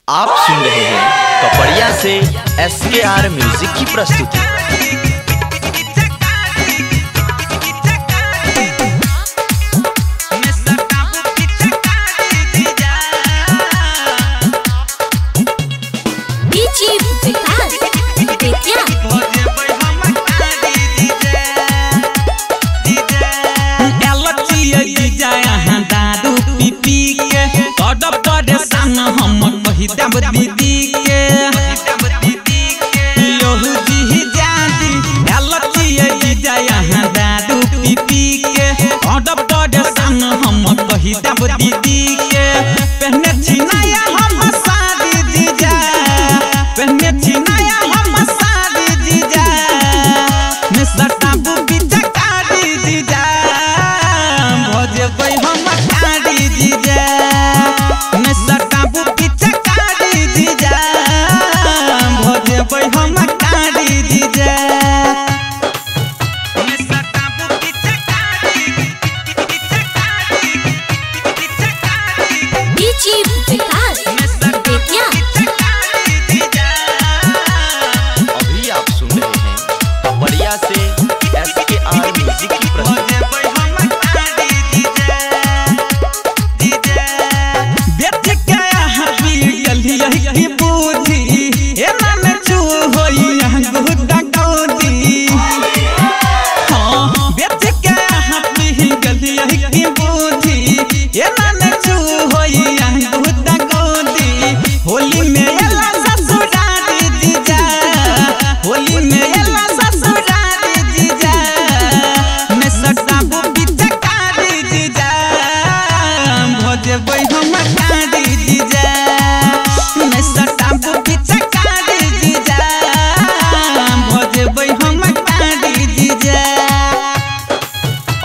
आप सुन रहे हैं कपड़िया से SKR म्यूजिक की प्रस्तुति। दब दीदी के योहू जी जादी लचिए जीजा यहाँ दादू पीपी के ऑर्डर बड़े सन हम कही दब दीदी के पहने छिनाया हम साड़ी जीजा पहने छिनाया हम साड़ी जीजा मैं सटाबू बीजा काड़ी जीजा भोजे भाई हम काड़ी जीजा मैं सटाबू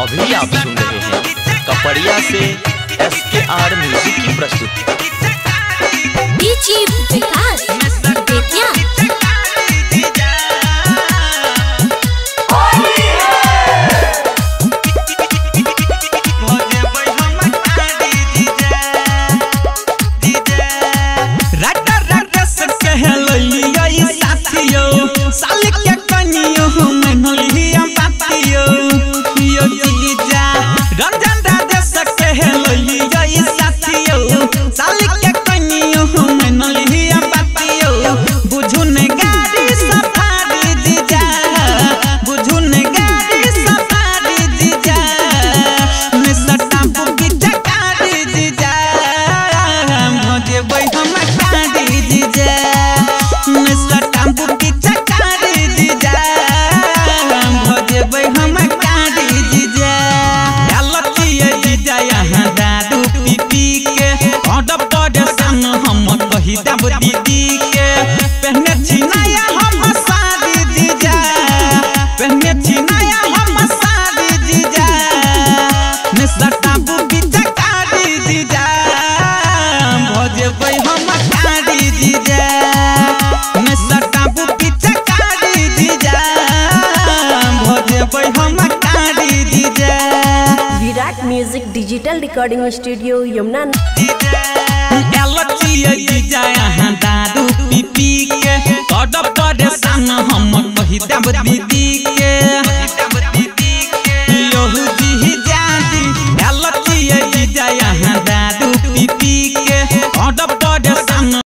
अभी आप सुन रहे हैं कपड़िया से SKR म्यूजिक की प्रस्तुति। दब दीदी के पहने छिनाया हम साड़ी जीजा पहने छिनाया हम साड़ी जीजा मैं सटाबू बीजा काड़ी जीजा भोजे भाई हम काड़ी जीजा मैं सटाबू बीजा काड़ी जीजा भोजे भाई हम काड़ी जीजा। Virat music digital recording studio Yamuna.